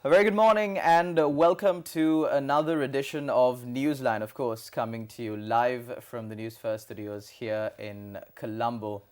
A very good morning and welcome to another edition of Newsline, of course, coming to you live from the Newsfirst studios here in Colombo.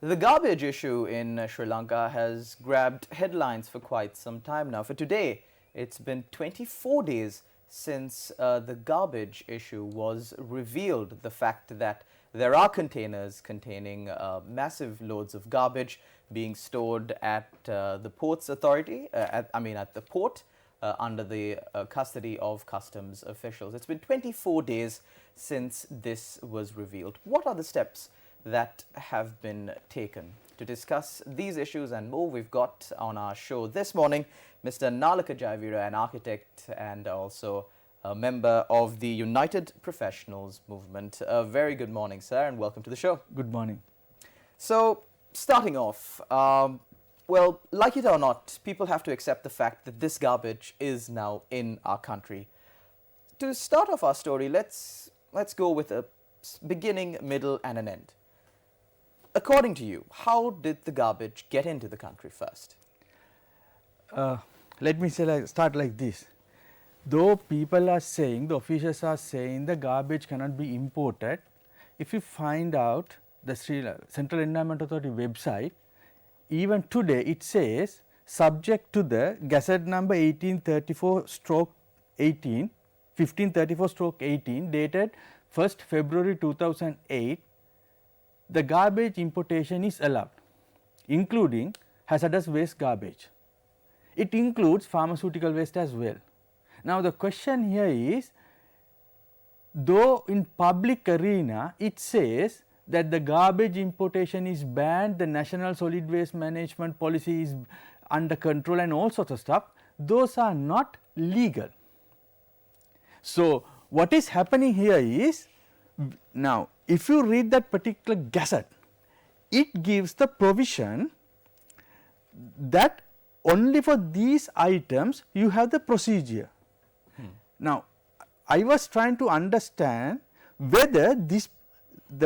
The garbage issue in Sri Lanka has grabbed headlines for quite some time now. For today, it's been 24 days since the garbage issue was revealed. The fact that there are containers containing massive loads of garbage being stored at the Ports Authority, at the port, under the custody of customs officials. It's been 24 days since this was revealed. What are the steps that have been taken? To discuss these issues and more, we've got on our show this morning Mr. Nalaka Jayaweera, an architect and also a member of the United Professionals Movement. A very good morning, sir, and welcome to the show. Good morning. So, starting off, well, like it or not, people have to accept the fact that this garbage is now in our country. To start off our story, let's go with a beginning, middle, and an end. According to you, how did the garbage get into the country first? Let me start like this. Though people are saying, the officials are saying the garbage cannot be imported, if you find out the Central Environment Authority website, even today it says subject to the Gazette number 1534/18 dated 1st February 2008, the garbage importation is allowed, including hazardous waste garbage. It includes pharmaceutical waste as well. Now, the question here is, though in public arena it says that the garbage importation is banned, the national solid waste management policy is under control and all sorts of stuff, those are not legal. So, what is happening here is, now if you read that particular gazette, it gives the provision that only for these items you have the procedure. Now, I was trying to understand whether the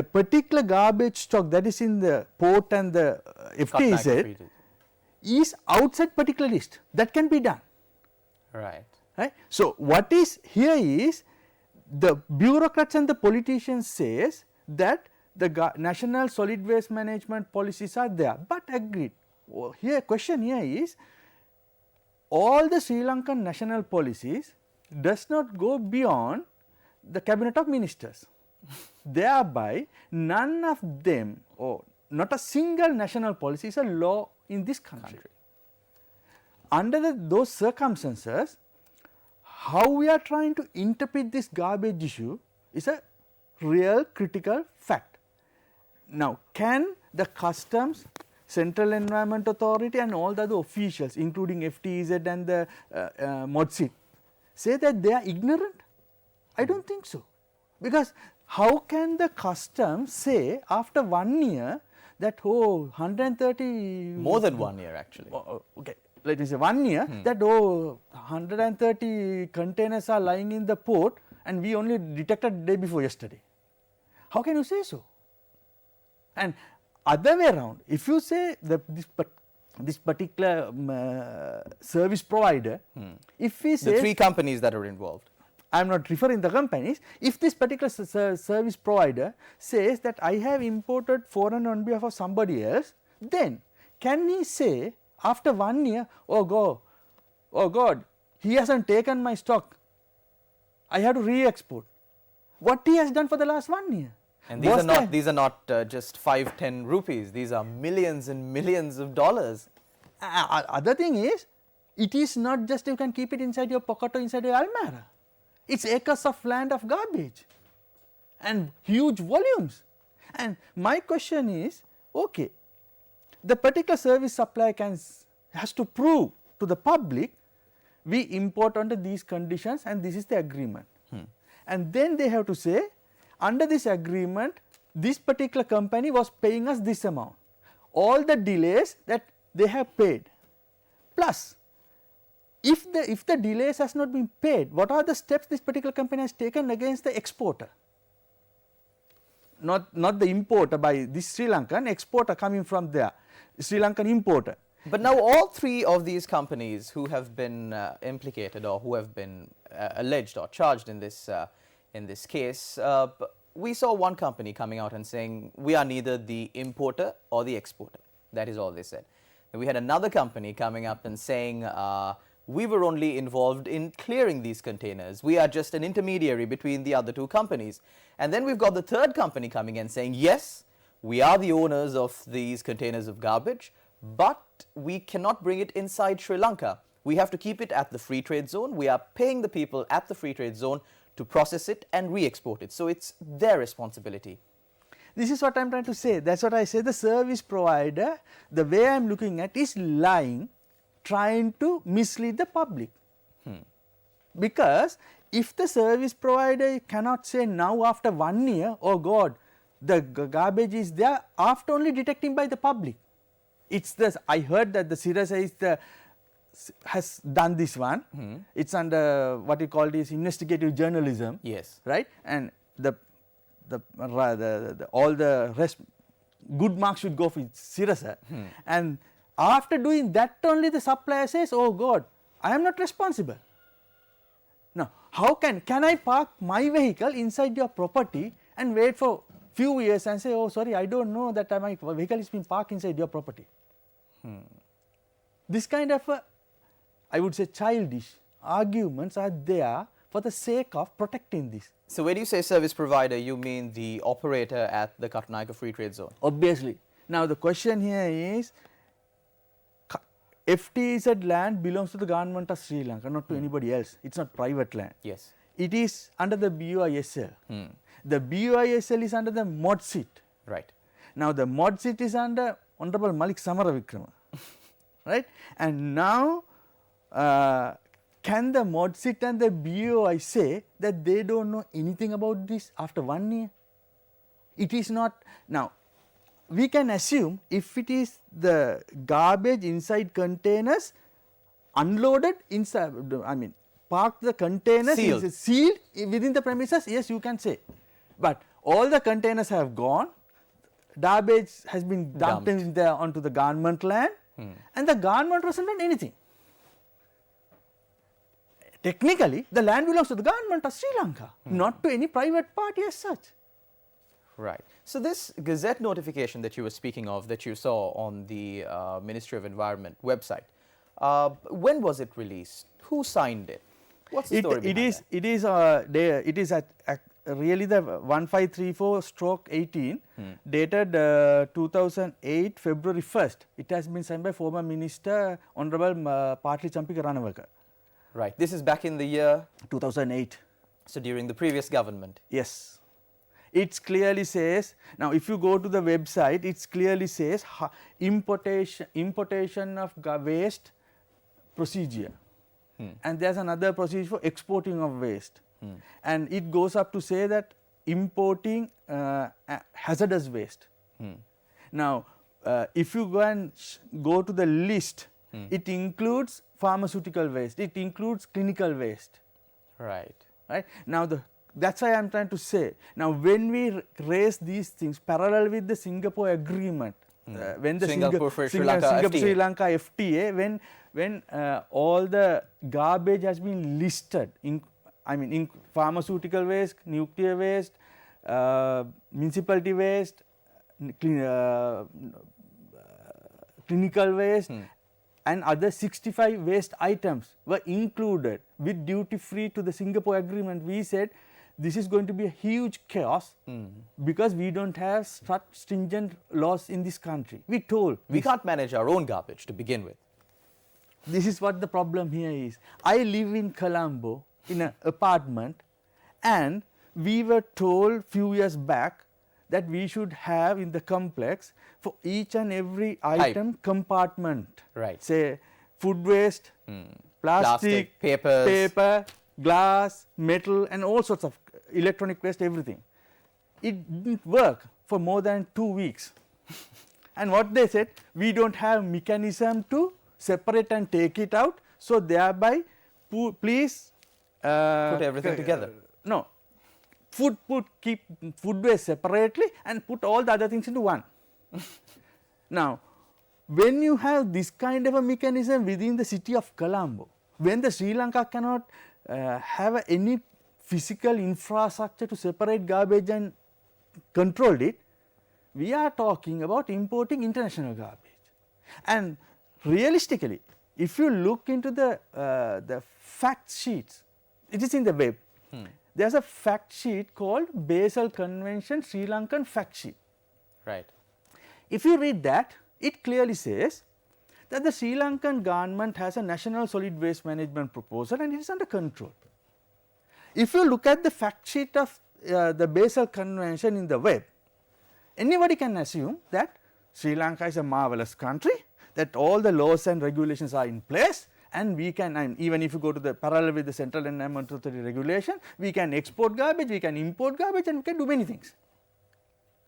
particular garbage stock that is in the port and the FTZ is outside particular list. That can be done. Right. So, what is here is the bureaucrats and the politicians says that the national solid waste management policies are there, but agreed. Here question here is, all the Sri Lankan national policies does not go beyond the cabinet of ministers. Thereby, none of them, or not a single national policy is a law in this country. Under those circumstances, how we are trying to interpret this garbage issue is a real critical fact. Now, can the customs, Central Environment Authority and all the other officials, including FTZ and the MODSIT, say that they are ignorant? I do not think so, because how can the customs say after 1 year that 130, more than 1 year actually. Okay, let me say 1 year that 130 containers are lying in the port and we only detected the day before yesterday. How can you say so? And other way around, if you say that this particular service provider, if we say the three companies that are involved, I am not referring the companies, if this particular service provider says that I have imported foreign on behalf of somebody else, then can he say after 1 year, oh God, he has not taken my stock, I have to re-export. What he has done for the last 1 year? And these are not just 5-10 rupees, these are millions and millions of dollars. Other thing is, it is not just you can keep it inside your pocket or inside your almirah. It is acres of land of garbage and huge volumes. And my question is, okay, the particular service supplier has to prove to the public, we import under these conditions and this is the agreement. And then they have to say, under this agreement, this particular company was paying us this amount. All the delays that they have paid, plus if the delays has not been paid, what are the steps this particular company has taken against the exporter? Not the importer by this Sri Lankan, exporter coming from there, Sri Lankan importer. But now all three of these companies who have been implicated or who have been alleged or charged in this case, we saw one company coming out and saying we are neither the importer or the exporter. That is all they said. And we had another company coming up and saying we were only involved in clearing these containers. We are just an intermediary between the other two companies. And then we've got the third company coming in saying, yes, we are the owners of these containers of garbage, but we cannot bring it inside Sri Lanka. We have to keep it at the free trade zone. We are paying the people at the free trade zone to process it and re-export it. So it's their responsibility. This is what I am trying to say. That's what I say. The service provider, the way I am looking at, is lying, trying to mislead the public. Because if the service provider cannot say now after 1 year, oh God, the garbage is there, after only detecting by the public. It's this. I heard that the Sirasa has done this one. It's under what you call this investigative journalism. Yes. Right. And all the rest good marks should go for Sirasa. And after doing that only the supplier says, oh God, I am not responsible. Now, how can I park my vehicle inside your property and wait for few years and say, oh sorry, I don't know that my vehicle is being parked inside your property. This kind of I would say childish arguments are there for the sake of protecting this. So when you say service provider, you mean the operator at the Katunayake Free Trade Zone? Obviously. Now the question here is, FTZ land belongs to the government of Sri Lanka, not to anybody else. It's not private land. Yes. It is under the BOISL. The BOISL is under the MODSIT. Right. Now the MODSIT is under Honorable Malik Samaravikrama. Right. And now can the MODSIT and the BOI say that they don't know anything about this after 1 year? It is not. Now we can assume if it is the garbage inside containers unloaded inside, I mean parked the containers sealed within the premises, yes you can say. But all the containers have gone, garbage has been dumped onto the government land and the government doesn't done anything. Technically the land belongs to the government of Sri Lanka, not to any private party as such. Right. So this gazette notification that you were speaking of, that you saw on the Ministry of Environment website, when was it released? Who signed it? What's the story behind that? It is really the 1534/18 dated 2008 February 1st. It has been signed by former Minister Honorable Partli Champika Ranawaka. Right. This is back in the year 2008. So during the previous government. Yes. It clearly says, now if you go to the website, it clearly says importation of waste procedure. And there is another procedure for exporting of waste. And it goes up to say that importing hazardous waste. Now, if you go to the list, it includes pharmaceutical waste, it includes clinical waste. Right. Right. Now, that's why I am trying to say. Now, when we raise these things parallel with the Singapore agreement, when the Singapore Sri Lanka FTA, when all the garbage has been listed, in pharmaceutical waste, nuclear waste, municipality waste, clinical waste, and other 65 waste items were included with duty free to the Singapore agreement, we said this is going to be a huge chaos because we don't have such stringent laws in this country. We told we can't manage our own garbage to begin with. This is what the problem here is. I live in Colombo in an apartment, and we were told few years back that we should have in the complex for each and every item compartment. Right. Say food waste, plastic, paper, glass, metal, and all sorts of electronic waste, everything. It didn't work for more than 2 weeks. And what they said, we don't have mechanism to separate and take it out, so thereby please put everything together. No, keep food waste separately and put all the other things into one. Now, when you have this kind of a mechanism within the city of Colombo, when the Sri Lanka cannot have any physical infrastructure to separate garbage and control it, we are talking about importing international garbage. And realistically, if you look into the fact sheets, it is in the web. There is a fact sheet called Basel Convention Sri Lankan fact sheet. Right. If you read that, it clearly says that the Sri Lankan government has a national solid waste management proposal and it is under control. If you look at the fact sheet of the Basel Convention in the web, anybody can assume that Sri Lanka is a marvelous country, that all the laws and regulations are in place, and we can, and even if you go to the parallel with the Central Environment Authority regulation, we can export garbage, we can import garbage, and we can do many things.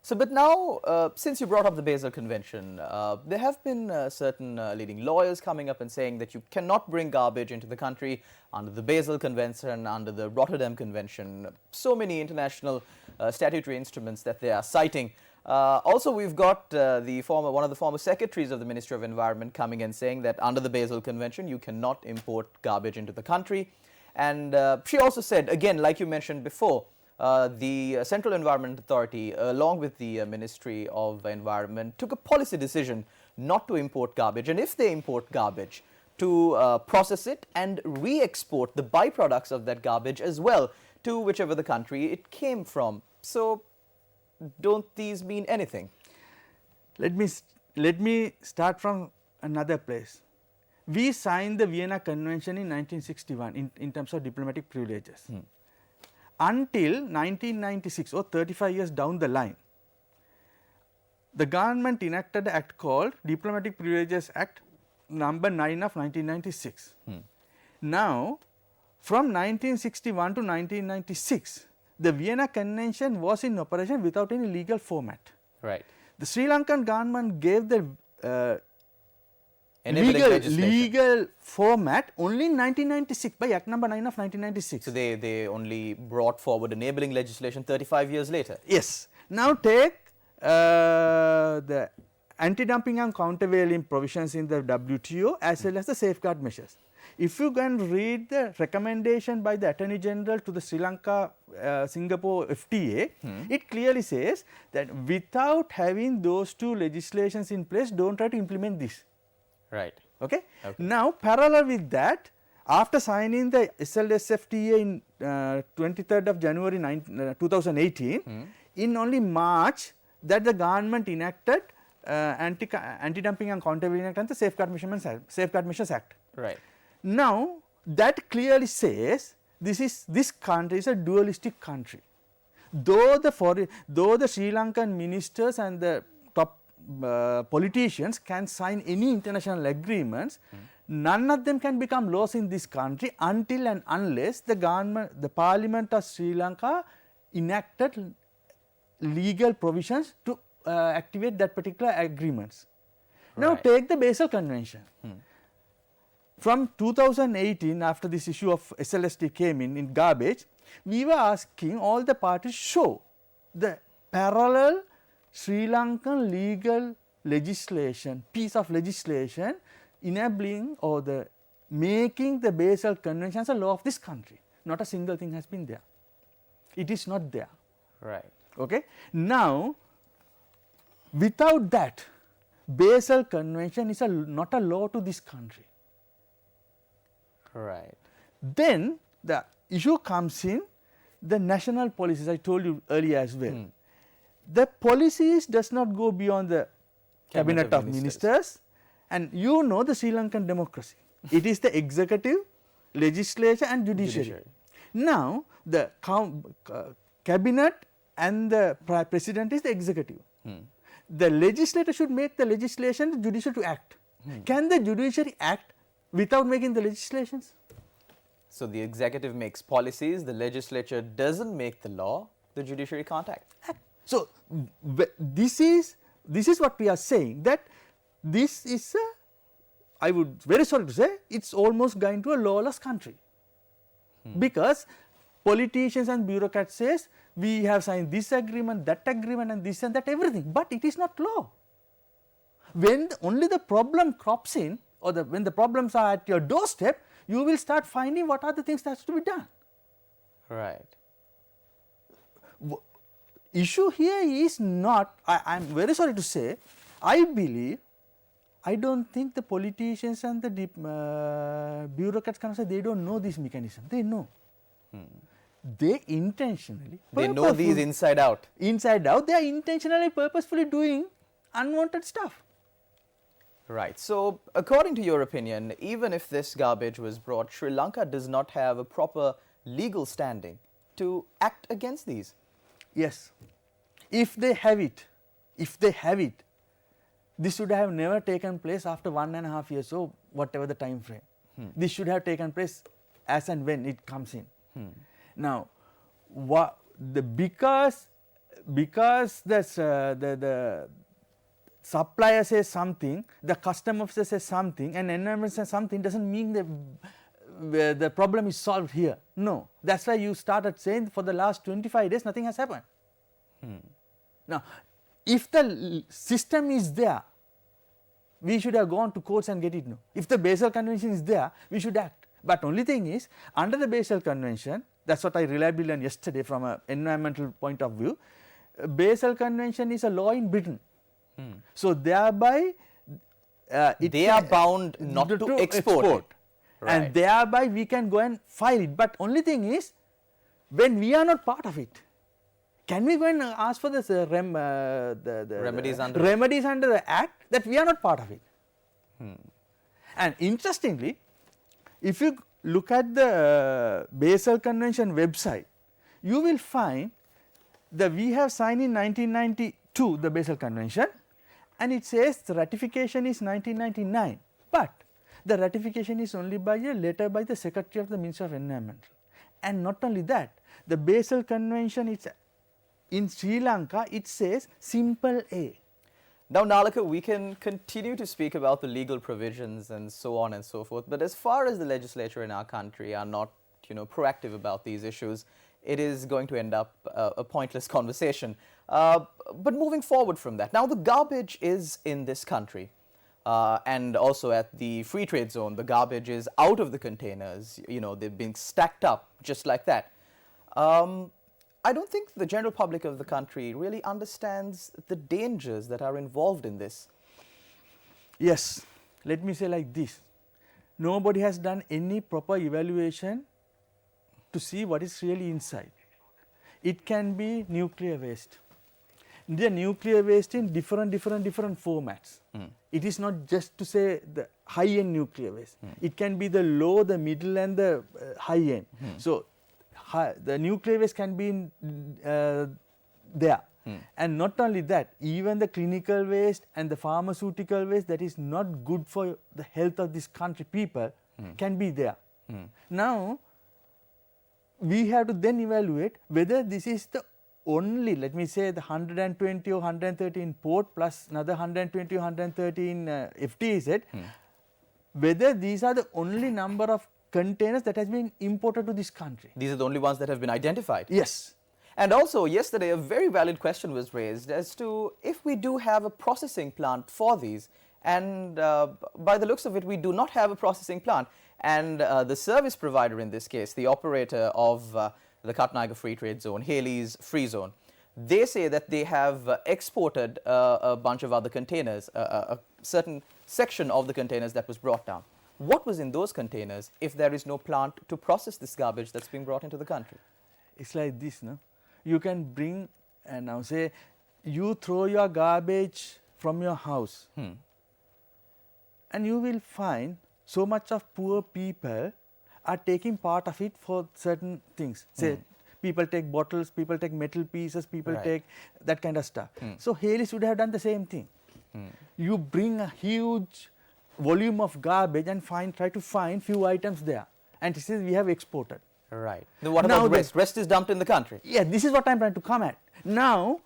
So, but now, since you brought up the Basel Convention, there have been certain leading lawyers coming up and saying that you cannot bring garbage into the country under the Basel Convention, under the Rotterdam Convention, so many international statutory instruments that they are citing. Also, we've got one of the former secretaries of the Ministry of Environment coming and saying that under the Basel Convention, you cannot import garbage into the country. And she also said, again, like you mentioned before, the Central Environment Authority, along with the Ministry of Environment, took a policy decision not to import garbage, and if they import garbage, to process it and re-export the byproducts of that garbage as well to whichever the country it came from. So, don't these mean anything? Let me start from another place. We signed the Vienna Convention in 1961 in terms of diplomatic privileges. Until 1996, or 35 years down the line, the government enacted an act called Diplomatic Privileges Act number 9 of 1996. Now, from 1961 to 1996, the Vienna Convention was in operation without any legal format. Right. The Sri Lankan government gave the Enabling legal format only in 1996 by Act number 9 of 1996. So, they only brought forward enabling legislation 35 years later. Yes. Now, take the anti-dumping and countervailing provisions in the WTO as well as the safeguard measures. If you can read the recommendation by the Attorney General to the Sri Lanka Singapore FTA, it clearly says that without having those two legislations in place, don't try to implement this. Right. Okay? Now, parallel with that, after signing the SLS FTA in 23rd of January 2018, in only March that the government enacted Anti-Dumping and Countervailing Act and the Safeguard Measures Act. Right. Now, that clearly says this country is a dualistic country. Though the Sri Lankan ministers and the top politicians can sign any international agreements, none of them can become laws in this country until and unless the Parliament of Sri Lanka enacted legal provisions to activate that particular agreements. Now, take the Basel Convention. From 2018, after this issue of SLST came in garbage, we were asking all the parties show the parallel Sri Lankan legal legislation, piece of legislation enabling or making the Basel Convention as a law of this country. Not a single thing has been there. It is not there. Right. Okay. Now, without that, Basel Convention is not a law to this country. Right. Then the issue comes in the national policies. I told you earlier as well. The policies does not go beyond the Cabinet of Ministers, and you know the Sri Lankan democracy. It is the executive, legislature and judiciary. Now, the Cabinet and the President is the executive. The legislator should make the legislation, the judiciary to act. Can the judiciary act without making the legislations? So, the executive makes policies, the legislature doesn't make the law, the judiciary can't act. So, this is what we are saying, that this is I would very sorry to say, it is almost going to a lawless country. Because politicians and bureaucrats says, we have signed this agreement, that agreement and this and that everything, but it is not law. When only the problem crops in, or when the problems are at your doorstep, you will start finding what are the things that has to be done. Right. Issue here is not, I am very sorry to say, I believe, I don't think the politicians and the bureaucrats can say they don't know this mechanism. They know. They intentionally, They know these inside out. Inside out, they are intentionally, purposefully doing unwanted stuff. Right. So, according to your opinion, even if this garbage was brought, Sri Lanka does not have a proper legal standing to act against these. Yes. If they have it, this should have never taken place after 1.5 years or whatever the time frame. This should have taken place as and when it comes in. Now, because the supplier says something, the customer says something, and environment says something, doesn't mean the problem is solved here. No, that's why you started saying for the last 25 days nothing has happened. Now, if the system is there, we should have gone to courts and get it. No, if the Basel Convention is there, we should act. But only thing is, under the Basel Convention, that's what I reliably learned yesterday from an environmental point of view, Basel Convention is a law in Britain. So thereby, they are bound not to export it. Right. And thereby we can go and file it. But only thing is, when we are not part of it, can we go and ask for this remedies under the Act that we are not part of it? And interestingly, if you look at the Basel Convention website, you will find that we have signed in 1992 the Basel Convention, and it says the ratification is 1999, but the ratification is only by a letter by the Secretary of the Ministry of Environment. And not only that, the Basel Convention, it's in Sri Lanka, it says simple A. Now, Nalaka, we can continue to speak about the legal provisions and so on and so forth, but as far as the legislature in our country are not, proactive about these issues, it is going to end up a pointless conversation. But moving forward from that, now the garbage is in this country, and also at the free trade zone, the garbage is out of the containers, they're being stacked up just like that. I don't think the general public of the country really understands the dangers that are involved in this. Yes, let me say like this. Nobody has done any proper evaluation to see what is really inside. It can be nuclear waste. The nuclear waste in different formats. It is not just to say the high-end nuclear waste. It can be the low, the middle and the high-end. So, the nuclear waste can be in, there. And not only that, even the clinical waste and the pharmaceutical waste that is not good for the health of this country people can be there. Now, we have to then evaluate whether this is the only, let me say, the 120 or 130 in port plus another 120 or 130 in FTZ, whether these are the only number of containers that has been imported to this country. These are the only ones that have been identified. Yes. And also, yesterday, a very valid question was raised as to if we do have a processing plant for these, and by the looks of it, we do not have a processing plant. And the service provider in this case, the operator of the Katnaiga Free Trade Zone, Haley's Free Zone, they say that they have exported a bunch of other containers, a certain section of the containers that was brought down. What was in those containers if there is no plant to process this garbage that's being brought into the country? It's like this, no? You can bring and now say you throw your garbage from your house and you will find so much of poor people are taking part of it for certain things. Say people take bottles, people take metal pieces, people take that kind of stuff. So Haley should have done the same thing. You bring a huge volume of garbage and try to find few items there, and this is we have exported. Right. Then what about the rest? Rest is dumped in the country. Yeah, this is what I am trying to come at. Now,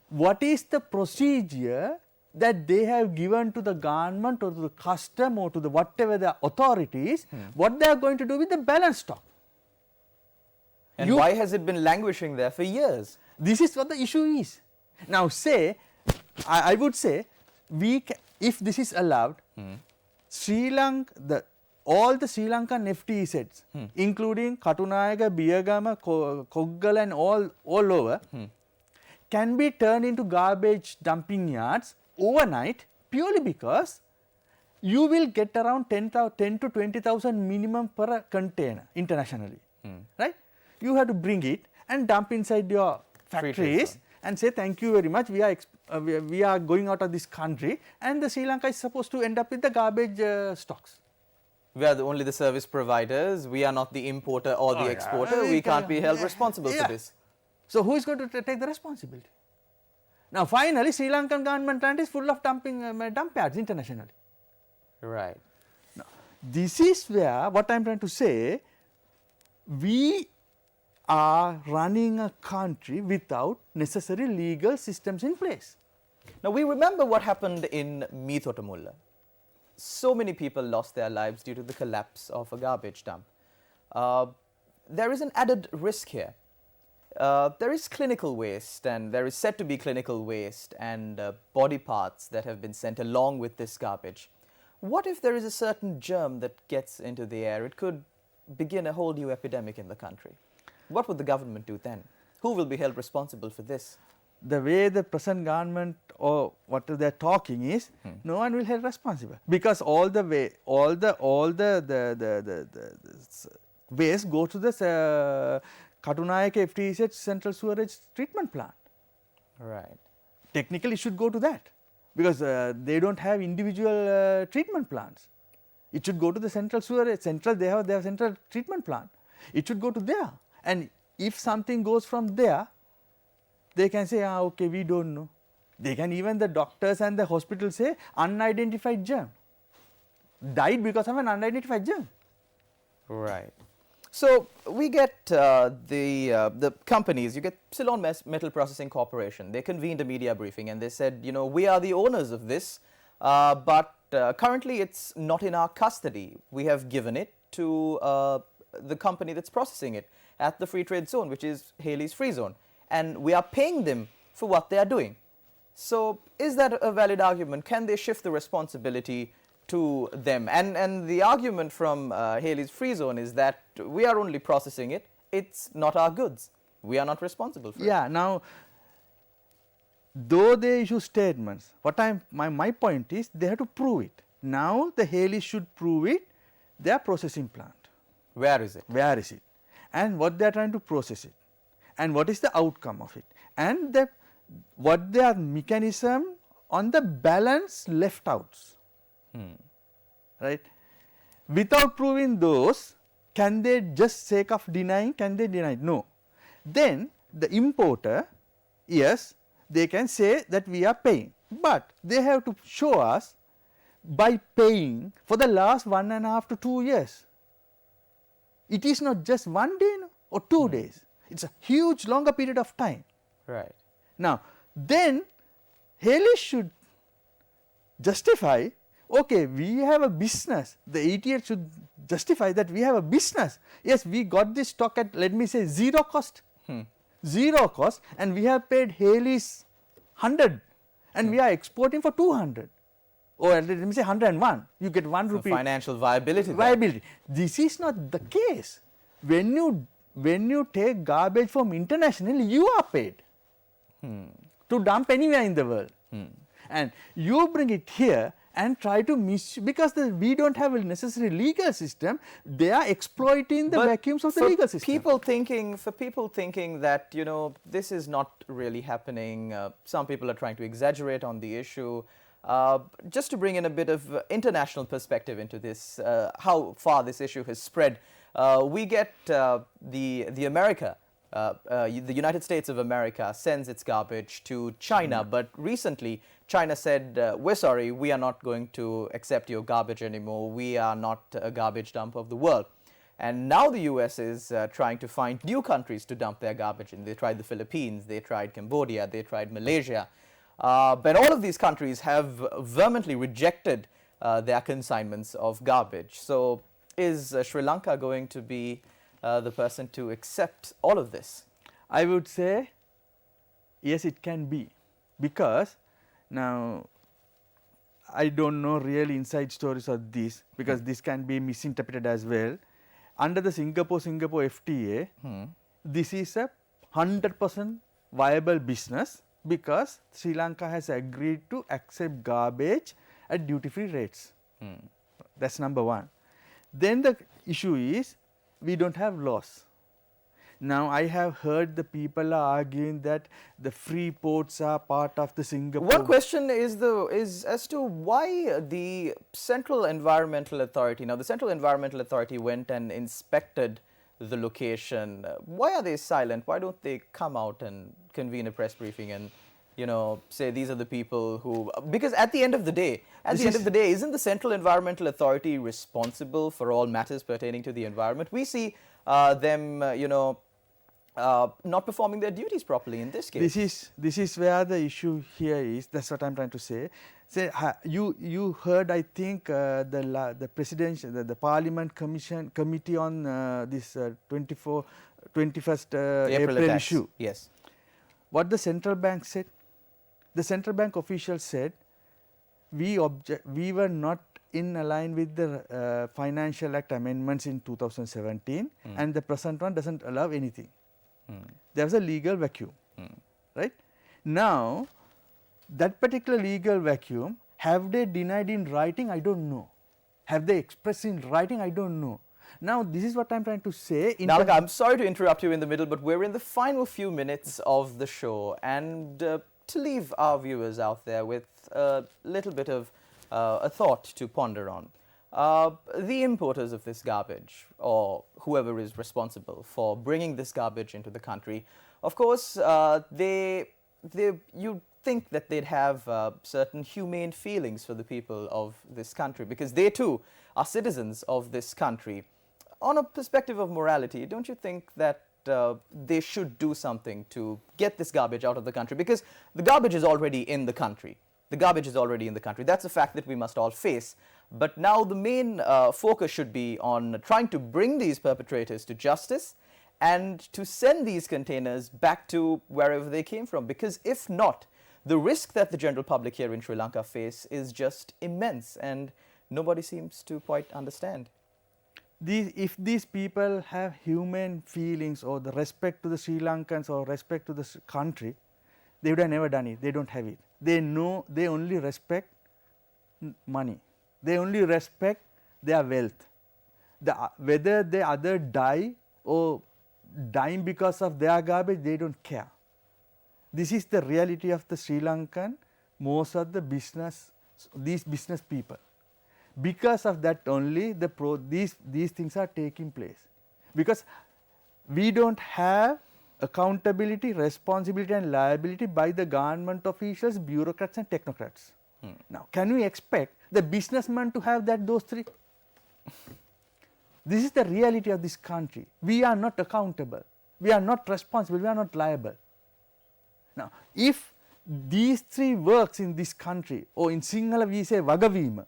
what is the procedure that they have given to the government or to the custom or to the whatever the authorities, what they are going to do with the balance stock? And why has it been languishing there for years? This is what the issue is. Now say, I would say, if this is allowed, Sri Lanka, all the Sri Lankan FTZs, including Katunayaka, Biyagama, Koggala and all over, can be turned into garbage dumping yards overnight purely because you will get around 10 to 20,000 minimum per container internationally, right? You have to bring it and dump inside your factories and say thank you very much, we are going out of this country, and the Sri Lanka is supposed to end up with the garbage stocks. We are only the service providers, we are not the importer or the exporter, we can't be held responsible for this. So, who is going to take the responsibility? Now, finally, Sri Lankan government land is full of dump yards internationally. Right. Now, this is where what I am trying to say, we are running a country without necessary legal systems in place. Now, we remember what happened in Meethotamulla. So many people lost their lives due to the collapse of a garbage dump. There is an added risk here. There is clinical waste, and there is said to be clinical waste and body parts that have been sent along with this garbage. What if there is a certain germ that gets into the air? It could begin a whole new epidemic in the country. What would the government do then? Who will be held responsible for this? The way the present government or what they are talking is, no one will held responsible, because all the waste go to the Katunayaka FTZ central sewerage treatment plant. Right. Technically, it should go to that, because they don't have individual treatment plants. It should go to the central sewerage, they have their central treatment plant. It should go to there, and if something goes from there, they can say, okay, we don't know. They can, even the doctors and the hospital say unidentified germ, died because of an unidentified germ. Right. So, we get the companies, you get Ceylon Metal Processing Corporation, they convened a media briefing and they said, you know, we are the owners of this, but currently it's not in our custody. We have given it to the company that's processing it at the free trade zone, which is Haley's Free Zone, and we are paying them for what they are doing. So, is that a valid argument? Can they shift the responsibility to them? And the argument from Haley's Free Zone is that we are only processing it, it's not our goods, we are not responsible for it. Yeah, now, though they issue statements, my point is they have to prove it. Now, the Haley should prove it, their processing plant. Where is it? Where is it? And what they are trying to process it, and what is the outcome of it, and what their mechanism on the balance left outs. Right? Without proving those, can they just sake of denying, can they deny? No. Then the importer, yes, they can say that we are paying, but they have to show us by paying for the last 1.5 to 2 years. It is not just 1 day or 2 days, it is a huge longer period of time. Right. Now, then Haley should justify, okay, we have a business, the ETH should justify that we have a business. Yes, we got this stock at, let me say, 0 cost, 0 cost, and we have paid Haley's 100 and we are exporting for 200. Or let me say 101, you get 1 rupee. Financial viability. Viability. This is not the case. When you take garbage from internationally, you are paid to dump anywhere in the world. And you bring it here and try to because we don't have a necessary legal system, they are exploiting the vacuums of the legal system. For people thinking that, you know, this is not really happening, some people are trying to exaggerate on the issue. Just to bring in a bit of international perspective into this, how far this issue has spread, we get the United States of America sends its garbage to China, but recently China said, we're sorry, we are not going to accept your garbage anymore, we are not a garbage dump of the world. And now the US is trying to find new countries to dump their garbage in. They tried the Philippines, they tried Cambodia, they tried Malaysia. But all of these countries have vehemently rejected their consignments of garbage. So, is Sri Lanka going to be the person to accept all of this? I would say, yes, it can be, because now I don't know real inside stories of this, because this can be misinterpreted as well. Under the Singapore FTA, this is a 100% viable business, because Sri Lanka has agreed to accept garbage at duty-free rates. That's number one. Then the issue is, we don't have laws. Now, I have heard the people are arguing that the free ports are part of the Singapore. One question is as to why the Central Environmental Authority, now the Central Environmental Authority went and inspected the location. Why are they silent? Why don't they come out and convene a press briefing and, you know, say these are the people who, because at the end of the day, isn't the Central Environmental Authority responsible for all matters pertaining to the environment? We see them, you know, not performing their duties properly in this case. This is where the issue here is. That's what I'm trying to say. You heard, I think, the presidential, the Parliament committee on this 21st April issue. Yes. What the central bank said? The central bank officials said, we were not in line with the Financial Act amendments in 2017, and the present one doesn't allow anything. There was a legal vacuum, right? Now, that particular legal vacuum, have they denied in writing? I don't know. Have they expressed in writing? I don't know. Now, this is what I'm trying to say. Nalaka, I'm sorry to interrupt you in the middle, but we're in the final few minutes of the show, and to leave our viewers out there with a little bit of a thought to ponder on. The importers of this garbage, or whoever is responsible for bringing this garbage into the country, of course, you think that they'd have certain humane feelings for the people of this country, because they too are citizens of this country. On a perspective of morality, don't you think that they should do something to get this garbage out of the country? Because the garbage is already in the country. The garbage is already in the country. That's a fact that we must all face. But now the main focus should be on trying to bring these perpetrators to justice and to send these containers back to wherever they came from. Because if not, the risk that the general public here in Sri Lanka face is just immense, and nobody seems to quite understand. If these people have human feelings or the respect to the Sri Lankans or respect to the country, they would have never done it. They don't have it. They know, they only respect money. They only respect their wealth. Whether they either die or dying because of their garbage, they don't care. This is the reality of the Sri Lankan, most of the these business people. Because of that only, these things are taking place. Because we don't have accountability, responsibility and liability by the government officials, bureaucrats and technocrats. Now, can we expect the businessman to have those three? This is the reality of this country. We are not accountable. We are not responsible. We are not liable. Now, if these three works in this country, or in Sinhala we say Wagavima,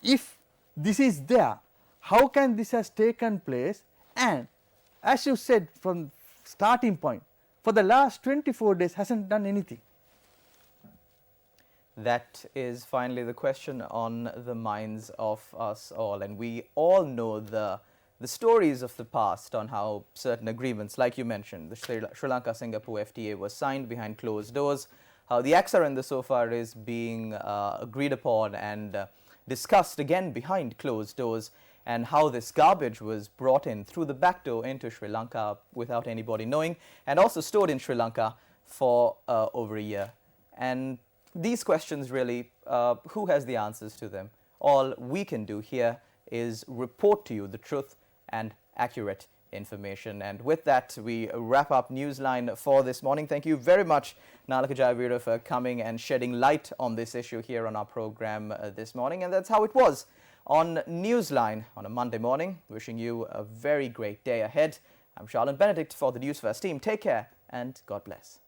if this is there, how can this has taken place? And as you said from starting point, for the last 24 days hasn't done anything. That is finally the question on the minds of us all, and we all know the stories of the past on how certain agreements, like you mentioned, the Sri Lanka-Singapore FTA was signed behind closed doors, how the Axa and the SOFA is being agreed upon and discussed again behind closed doors, and how this garbage was brought in through the back door into Sri Lanka without anybody knowing, and also stored in Sri Lanka for over a year. And these questions really, who has the answers to them? All we can do here is report to you the truth and accurate information. And with that, we wrap up Newsline for this morning. Thank you very much, Nalaka Jayaweera, for coming and shedding light on this issue here on our program this morning. And that's how it was on Newsline on a Monday morning. Wishing you a very great day ahead. I'm Sharlan Benedict for the Newsfirst team. Take care and God bless.